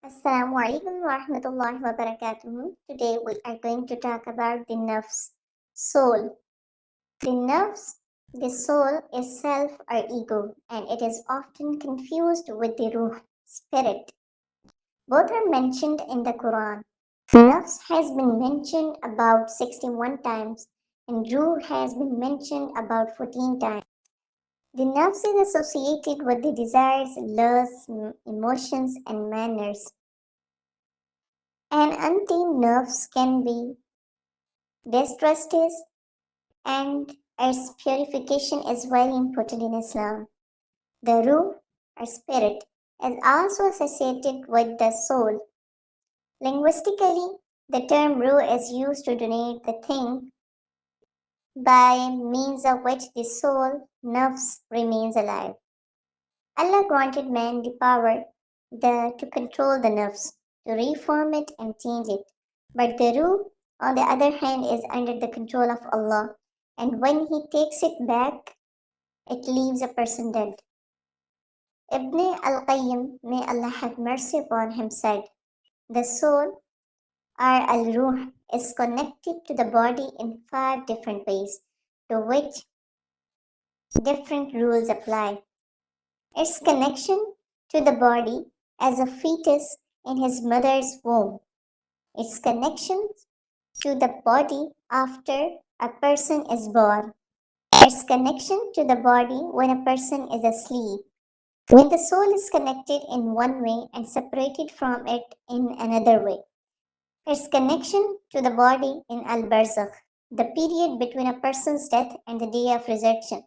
Assalamu alaikum wa rahmatullahi wa barakatuh. Today we are going to talk about the nafs, soul. The nafs, the soul, is self or ego, and it is often confused with the ruh, spirit. Both are mentioned in the Quran. Nafs has been mentioned about 61 times, and ruh has been mentioned about 14 times. The nafs is associated with the desires, lusts, emotions, and manners. And untamed nerves can be destructive, and its purification is very important in Islam. The ruh, or spirit, is also associated with the soul. Linguistically, the term ruh is used to denote the thing by means of which the soul, nafs, remains alive. Allah granted man the power to control the nafs, to reform it and change it. But the ruh, on the other hand, is under the control of Allah, and when He takes it back, it leaves a person dead. Ibn al-Qayyim, may Allah have mercy upon him, said, the soul, or al-ruh, is connected to the body in 5 different ways, to which different rules apply. Its connection to the body as a fetus in his mother's womb. Its connection to the body after a person is born. Its connection to the body when a person is asleep. When the soul is connected in one way and separated from it in another way. Its connection to the body in al-barzakh, the period between a person's death and the day of resurrection.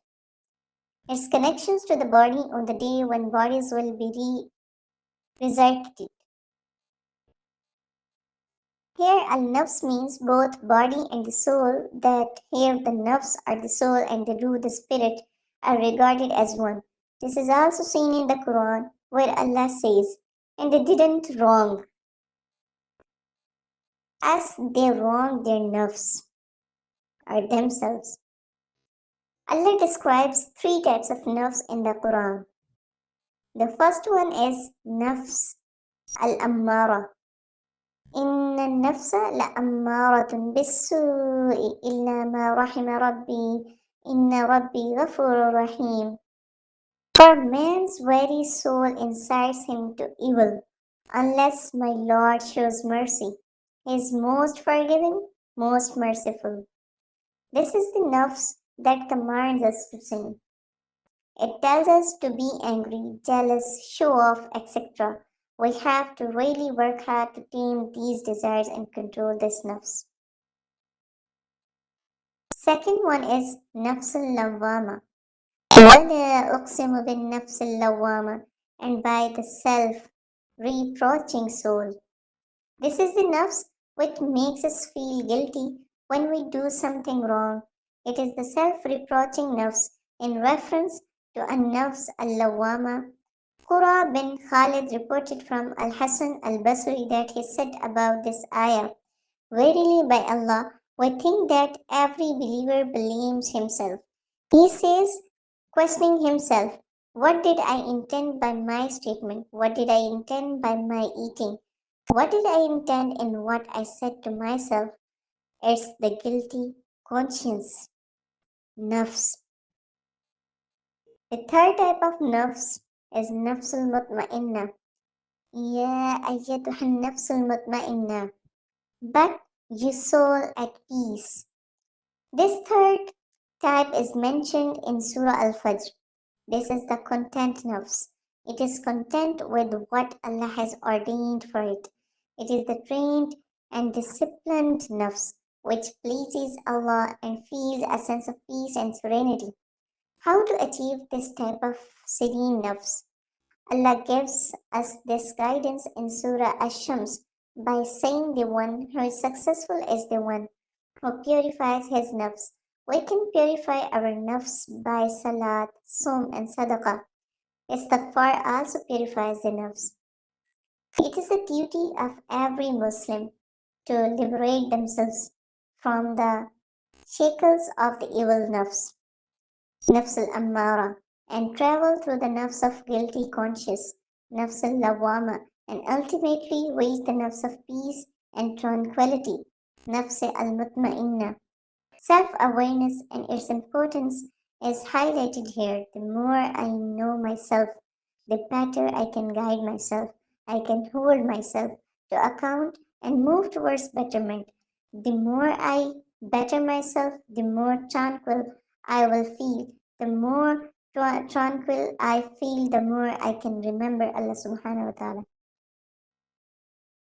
Its connections to the body on the day when bodies will be resurrected. Here al-nafs means both body and the soul, that here the nafs or the soul and the ruh, the spirit, are regarded as one. This is also seen in the Quran, where Allah says, and they didn't wrong as they wronged their nafs or themselves. Allah describes 3 types of nafs in the Quran. The first one is nafs al-Ammarah. إن النفس لأمارة بالسوء إلا ما رحم ربي إن ربي غفور رحيم. For man's very soul incites him to evil, unless my Lord shows mercy. He is most forgiving, most merciful. This is the nafs that commands us to sin. It tells us to be angry, jealous, show off, etc. We have to really work hard to tame these desires and control this nafs. Second one is Nafs al-Lawwamah. وَلَا أُقْسِمُ بِالنَّفْسِ اللَّوَّامَةِ, and by the self-reproaching soul. This is the nafs which makes us feel guilty when we do something wrong. It is the self-reproaching nafs in reference to an-nafs al-lawwama. Qura bin Khalid reported from Al-Hasan al-Basri that he said about this ayah, verily by Allah, we think that every believer blames himself. He says, questioning himself, what did I intend by my statement? What did I intend by my eating? What did I intend in what I said to myself? It's the guilty conscience, nafs. The third type of nafs is nafs al-mutmainah. Ya ayyatuha nafs al-mutmainah. But you soul at peace. This third type is mentioned in Surah Al-Fajr. This is the content nafs. It is content with what Allah has ordained for it. It is the trained and disciplined nafs which pleases Allah and feels a sense of peace and serenity. How to achieve this type of serene nafs? Allah gives us this guidance in Surah Ash-Shams by saying the one who is successful is the one who purifies his nafs. We can purify our nafs by salat, sum and sadaqah. Istighfar also purifies the nafs. It is the duty of every Muslim to liberate themselves from the shackles of the evil nafs, nafs al-Ammarah, and travel through the nafs of guilty conscience, nafs al-Lawwama, and ultimately reach the nafs of peace and tranquility, nafs al-mutmainah. Self-awareness and its importance is highlighted here. The more I know myself, the better I can guide myself. I can hold myself to account and move towards betterment. The more I better myself, the more tranquil I will feel. The more tranquil I feel, the more I can remember Allah subhanahu wa ta'ala.